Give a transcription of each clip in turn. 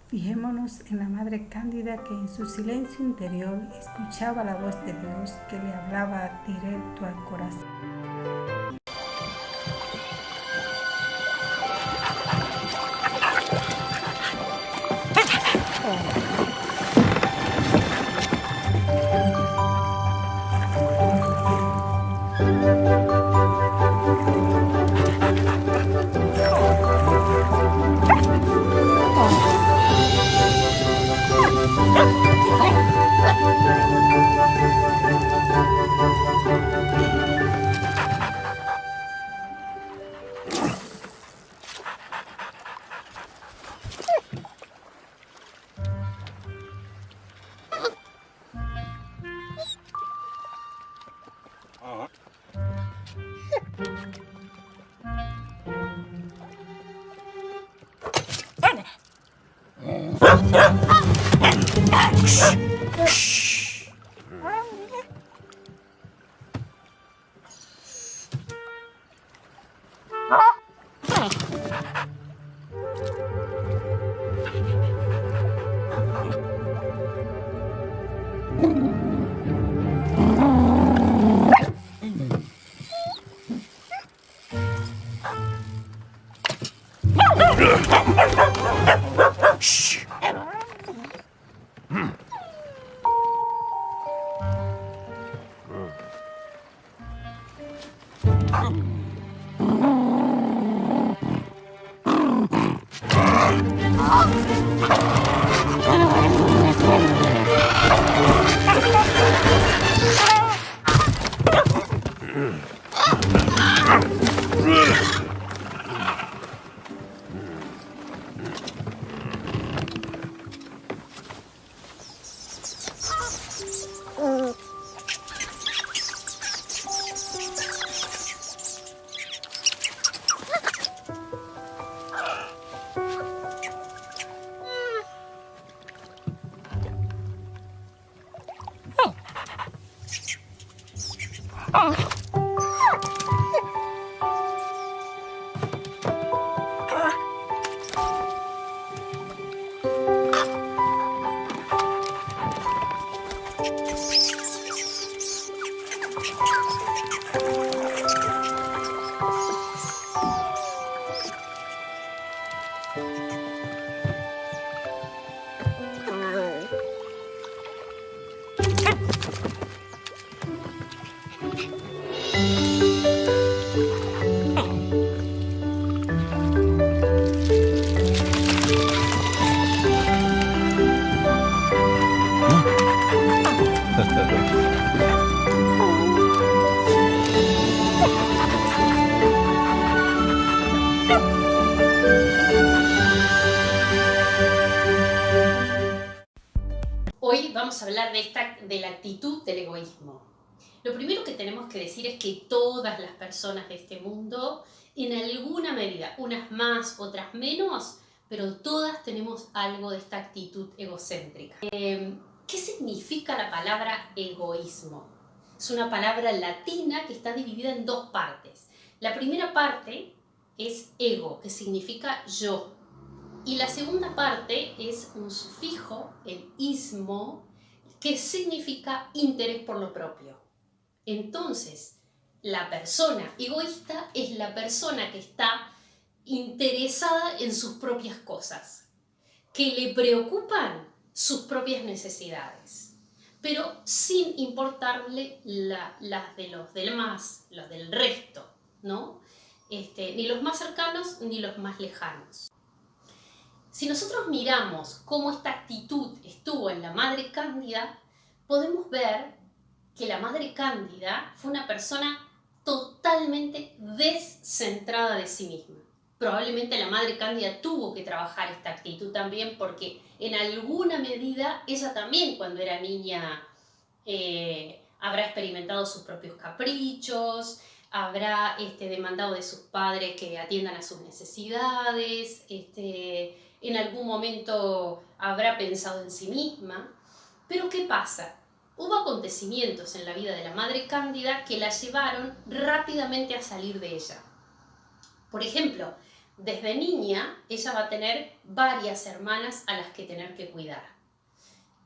Fijémonos en la Madre Cándida que en su silencio interior escuchaba la voz de Dios que le hablaba directo al corazón. Hoy vamos a hablar de la actitud del egoísmo. Lo primero que tenemos que decir es que todas las personas de este mundo, en alguna medida, unas más, otras menos, pero todas tenemos algo de esta actitud egocéntrica. ¿Qué significa la palabra egoísmo? Es una palabra latina que está dividida en dos partes. La primera parte es ego, que significa yo. Y la segunda parte es un sufijo, el ismo, que significa interés por lo propio. Entonces, la persona egoísta es la persona que está interesada en sus propias cosas, que le preocupan sus propias necesidades, pero sin importarle las de los demás, los del resto, ¿no? Ni los más cercanos ni los más lejanos. Si nosotros miramos cómo esta actitud estuvo en la Madre Cándida, podemos ver que la Madre Cándida fue una persona totalmente descentrada de sí misma. Probablemente la Madre Cándida tuvo que trabajar esta actitud también porque en alguna medida ella también cuando era niña habrá experimentado sus propios caprichos, habrá demandado de sus padres que atiendan a sus necesidades, en algún momento habrá pensado en sí misma. Pero ¿qué pasa? Hubo acontecimientos en la vida de la Madre Cándida que la llevaron rápidamente a salir de ella. Por ejemplo, desde niña ella va a tener varias hermanas a las que tener que cuidar.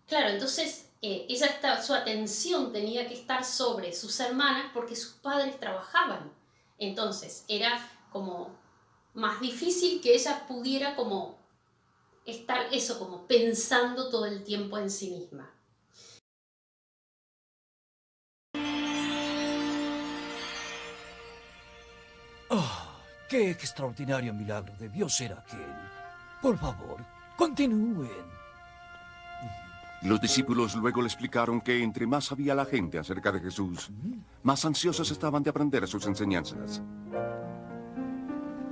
Claro, entonces su atención tenía que estar sobre sus hermanas porque sus padres trabajaban. Entonces era como más difícil que ella pudiera como estar eso, como pensando todo el tiempo en sí misma. ¡Oh, qué extraordinario milagro debió ser aquel! Por favor, continúen. Los discípulos luego le explicaron que entre más sabía la gente acerca de Jesús, más ansiosos estaban de aprender sus enseñanzas.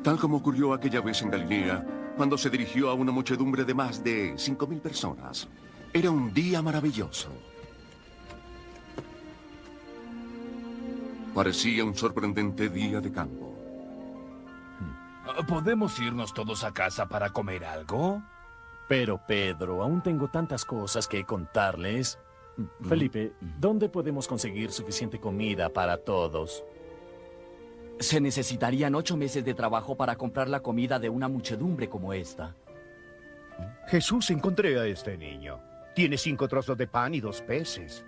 Tal como ocurrió aquella vez en Galilea, cuando se dirigió a una muchedumbre de más de 5.000 personas. Era un día maravilloso. Parecía un sorprendente día de campo. ¿Podemos irnos todos a casa para comer algo? Pero Pedro, aún tengo tantas cosas que contarles. Felipe, ¿dónde podemos conseguir suficiente comida para todos? Se necesitarían 8 meses de trabajo para comprar la comida de una muchedumbre como esta. Jesús, encontré a este niño. Tiene 5 trozos de pan y 2 peces.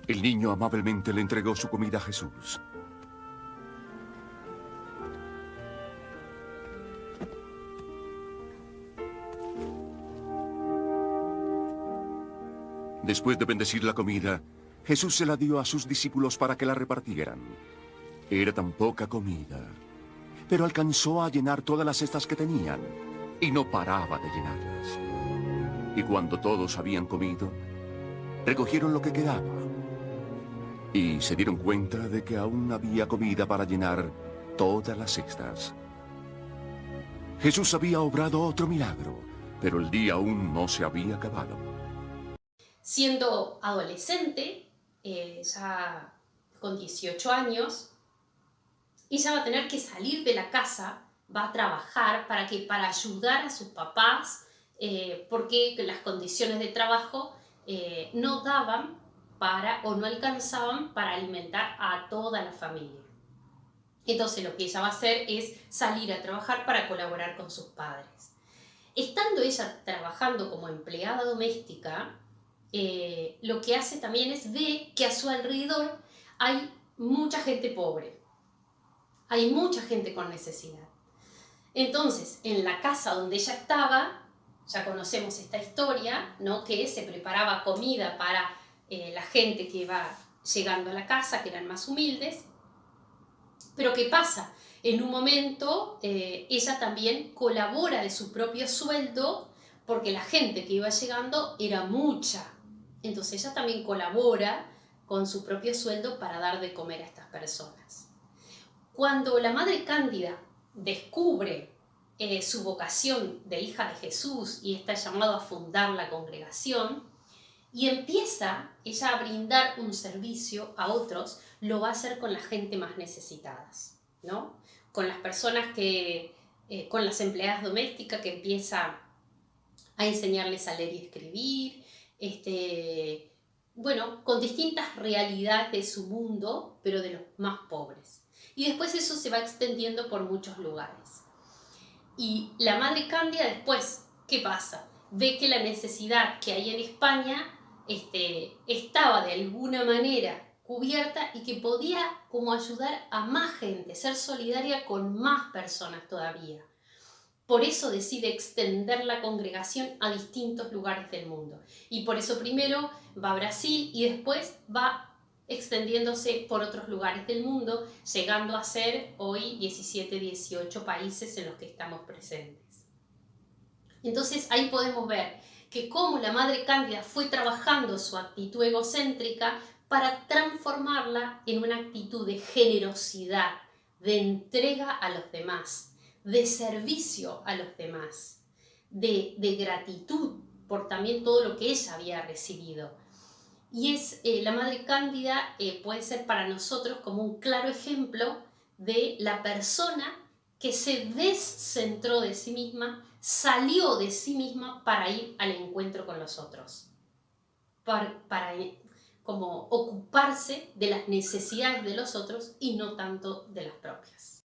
El niño amablemente le entregó su comida a Jesús. Después de bendecir la comida, Jesús se la dio a sus discípulos para que la repartieran. Era tan poca comida, pero alcanzó a llenar todas las cestas que tenían, y no paraba de llenarlas. Y cuando todos habían comido, recogieron lo que quedaba, y se dieron cuenta de que aún había comida para llenar todas las cestas. Jesús había obrado otro milagro, pero el día aún no se había acabado. Siendo adolescente, ya con 18 años, ella va a tener que salir de la casa, va a trabajar para ayudar a sus papás, porque las condiciones de trabajo no daban o no alcanzaban para alimentar a toda la familia. Entonces lo que ella va a hacer es salir a trabajar para colaborar con sus padres. Estando ella trabajando como empleada doméstica, lo que hace también es ver que a su alrededor hay mucha gente pobre, hay mucha gente con necesidad. Entonces, en la casa donde ella estaba, ya conocemos esta historia, ¿no? Que se preparaba comida para la gente que iba llegando a la casa, que eran más humildes. Pero ¿qué pasa? En un momento ella también colabora de su propio sueldo porque la gente que iba llegando era mucha. Entonces ella también colabora con su propio sueldo para dar de comer a estas personas. Cuando la Madre Cándida descubre su vocación de hija de Jesús y está llamado a fundar la congregación y empieza ella a brindar un servicio a otros, lo va a hacer con la gente más necesitadas, ¿no? Con las personas con las empleadas domésticas que empieza a enseñarles a leer y escribir, con distintas realidades de su mundo, pero de los más pobres. Y después eso se va extendiendo por muchos lugares. Y la Madre Cándida después, ¿qué pasa? Ve que la necesidad que hay en España estaba de alguna manera cubierta y que podía como ayudar a más gente, ser solidaria con más personas todavía. Por eso decide extender la congregación a distintos lugares del mundo. Y por eso primero va a Brasil y después va extendiéndose por otros lugares del mundo, llegando a ser hoy 17, 18 países en los que estamos presentes. Entonces ahí podemos ver que cómo la Madre Cándida fue trabajando su actitud egocéntrica para transformarla en una actitud de generosidad, de entrega a los demás, de servicio a los demás, de gratitud por también todo lo que ella había recibido. Y la Madre Cándida puede ser para nosotros como un claro ejemplo de la persona que se descentró de sí misma, salió de sí misma para ir al encuentro con los otros, como ocuparse de las necesidades de los otros y no tanto de las propias.